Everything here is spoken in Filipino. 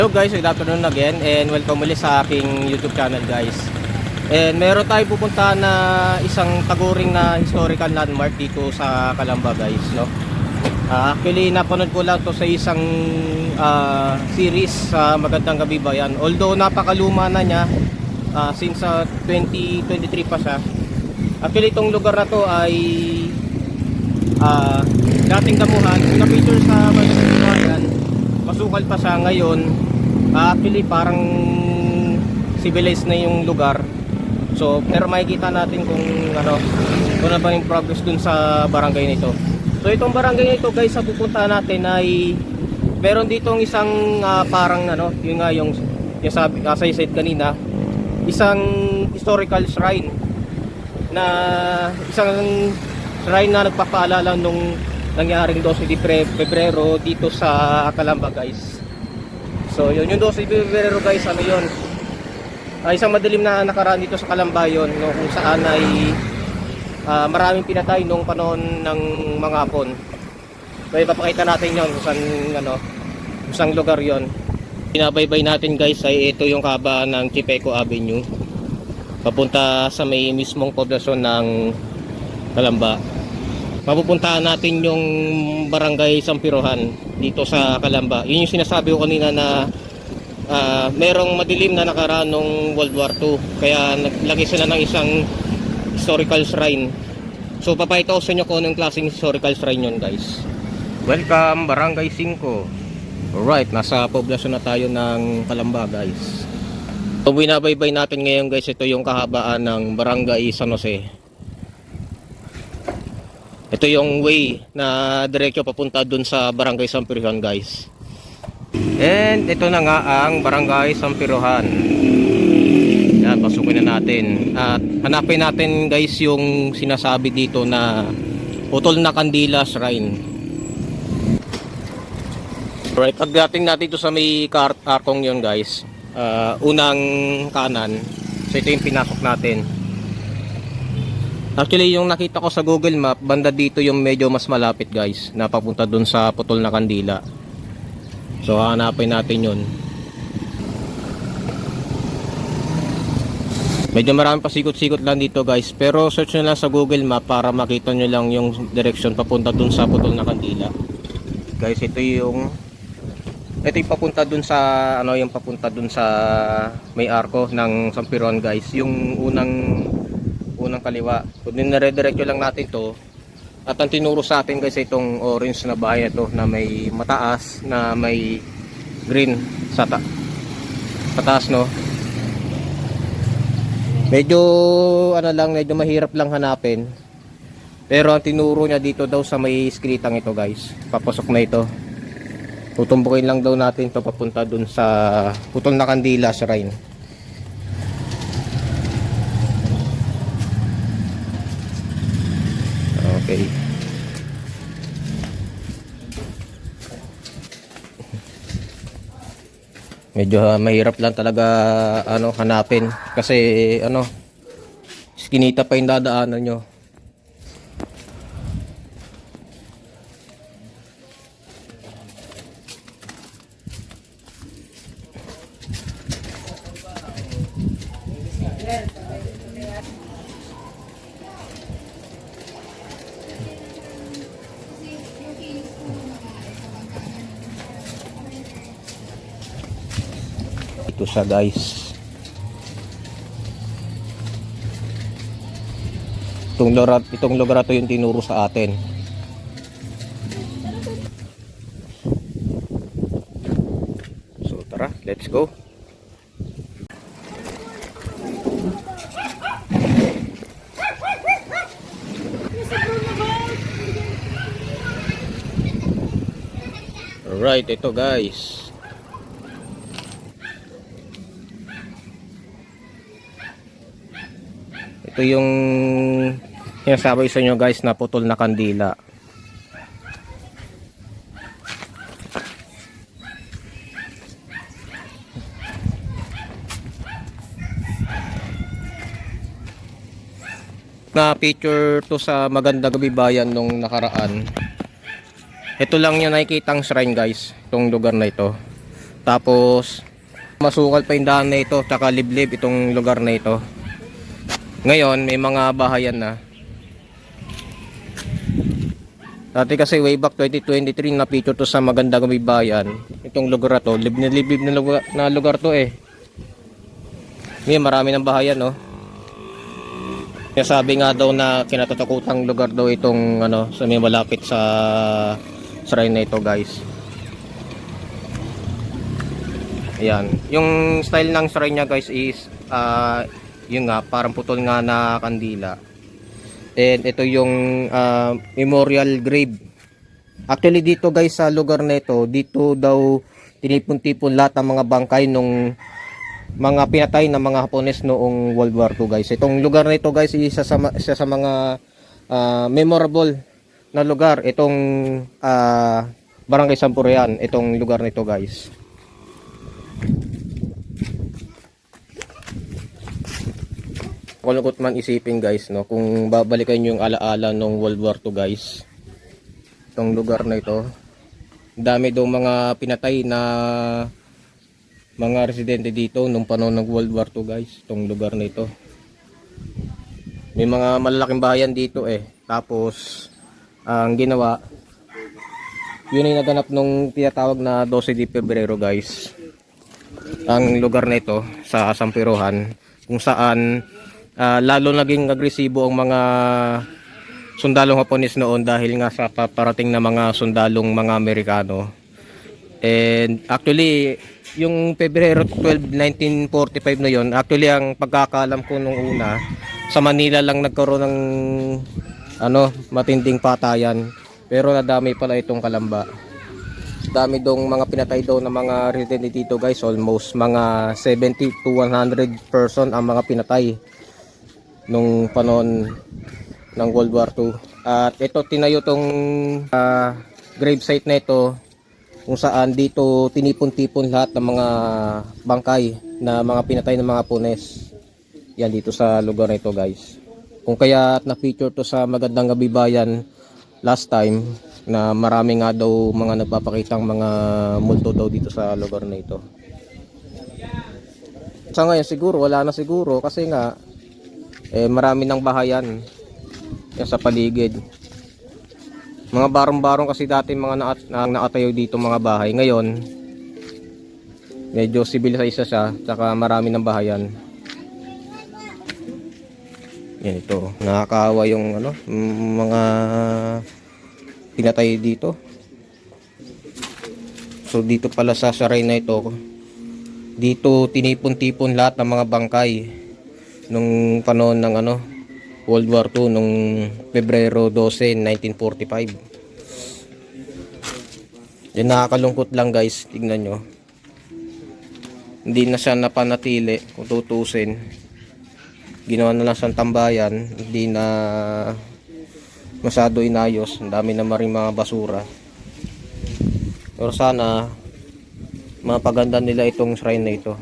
Hello guys, good afternoon again and welcome ulit sa aking YouTube channel guys. And meron tayo pupunta na isang taguring na historical landmark dito sa Calamba guys, no. Actually napanood ko lang to sa isang series sa Magandang Gabi Bayan. Although napakaluma na niya since 2023 pa siya. Actually itong lugar na to ay dating damuhan. Na-feature sa Magandang Gabi Bayan. Masukal pa siya ngayon. Actually parang civilized na yung lugar. So pero makikita natin kung ano ba yung progress dun sa barangay nito. So itong barangay nito guys, sa pupuntahan natin ay meron ditong isang parang yun nga yung sabi as I said kanina, isang historical shrine na na nagpapaalala nung nangyaring 12 de Pebrero dito sa Calamba guys. So yun yung 12 de Pebrero guys, ano yun, isang madilim na nakaraan dito sa Calamba yun, no, kung saan ay maraming pinatay nung panahon ng mga Hapon. So ipapakita natin yun kung saan lugar yun. Pinabaybay natin guys ay ito yung kahabaan ng Chipeco Avenue papunta sa may mismong poblasyon ng Calamba. Mapupuntahan natin yung barangay Sampirohan dito sa Calamba. Yun yung sinasabi ko kanina na merong madilim na nakaraan nung World War II, kaya naglagay sila ng isang historical shrine. So papakita ko sa inyo kung anong klaseng historical shrine yun guys. Welcome Barangay 5. Alright, nasa poblasyon na tayo ng Calamba guys. So binabaybay natin ngayon guys, ito yung kahabaan ng Barangay San Jose. Ito yung way na diretso papunta dun sa Barangay Sampirohan guys. And ito na nga ang Barangay Sampirohan. Yan, pasukin na natin. At hanapin natin guys yung sinasabi dito na Putol na Kandila Shrine. Right, pagdating natin ito sa may arkong yun guys, unang kanan. So ito yung pinasok natin. Actually yung nakita ko sa Google Map, banda dito yung medyo mas malapit guys, na papunta dun sa Putol na Kandila. So hanapin natin yun. Medyo marami pasikot-sikot lang dito guys, pero search nyo lang sa Google Map para makita nyo lang yung direction papunta dun sa Putol na Kandila. Guys, ito yung papunta dun sa yung papunta dun sa may arko ng Sampirohan guys, yung unang kaliwa. Kung dinire-diretso lang natin to, at ang tinuro sa atin guys itong orange na bahay na to na may mataas na may green sa taas, no. Medyo medyo mahirap lang hanapin, pero ang tinuro niya dito daw sa may skritang ito guys, papasok na ito. Tutumbukin lang daw natin to papunta dun sa Putol na Kandila Shrine. Okay. Medyo mahirap lang talaga hanapin kasi skinita pa yung dadaanan nyo. Ito siya guys. Itong lugar ito yung tinuro sa atin. So tara, let's go. Alright, ito guys. Ito yung sinasabi sa inyo guys na Putol na Kandila. Na picture to sa Magandang Gabi Bayan nung nakaraan. Ito lang yung nakikitang shrine guys, itong lugar na ito. Tapos masukal pa yung daan na ito, tsaka liblib itong lugar na ito. Ngayon may mga bahayan na. Dati kasi way back 2023 na picture to sa Magandang Baybayin. Itong lugar na to, liblib na lugar to eh. Ngayon marami ng bahayan, no. Kaya sabi nga daw na kinatatakutang lugar daw itong ano, sa may malapit sa shrine na ito, guys. Ayan, yung style ng shrine niya, guys, is yun nga, parang putol nga na kandila. And ito yung memorial grave. Actually dito, guys, sa lugar na ito, dito daw tinipon-tipon lahat ng mga bangkay nung mga pinatay na mga Hapones noong World War II, guys. Itong lugar na ito, guys, isa sa mga memorable na lugar. Itong Barangay Sampurian, itong lugar na ito, guys. Kalungkot man isipin, guys, no, kung babalikan yung alaala nung World War II, guys. Itong lugar na ito, dami daw mga pinatay na mga residente dito nung panahon ng World War II, guys. Itong lugar na ito, may mga malalaking bayan dito eh. Tapos ang ginawa, yun ay naganap nung tinatawag na 12 de Pebrero, guys. Ang lugar na ito sa Sampirohan, kung saan lalo naging agresibo ang mga sundalong Hapones noon dahil nga sa paparating na mga sundalong mga Amerikano. And actually yung Pebrero 12, 1945 na yon, actually ang pagkakalam ko nung una, sa Manila lang nagkaroon ng matinding patayan, pero nadami pala itong Kalamba. Dami dong mga pinatay daw na mga residente dito, guys. Almost mga 70 to 100 person ang mga pinatay nung panahon ng World War II. At ito, tinayo tong gravesite na ito, kung saan dito tinipon-tipon lahat ng mga bangkay na mga pinatay ng mga Hapones. Yan dito sa lugar na ito, guys. Kung kaya na-feature to sa Magandang Baybayin last time, na marami nga daw mga nagpapakitang mga multo daw dito sa lugar na ito. Sa ngayon siguro wala na siguro, kasi nga marami ng bahayan yan sa paligid. Mga barong-barong kasi dati mga nakatayo dito mga bahay. Ngayon medyo sibilisa siya, tsaka marami ng bahayan. Yan, ito nakakaawa yung mga pinatay dito. So dito pala sa shrine na ito, dito tinipon-tipon lahat ng mga bangkay nung panahon ng World War II nung Pebrero 12, 1945. Yan, nakakalungkot lang, guys. Tignan nyo, hindi na siya napanatili. Kung tutusin, ginawa na lang siyang tambayan, hindi na masyado inayos. Ang dami na maring mga basura. Pero sana mapaganda nila itong shrine na ito.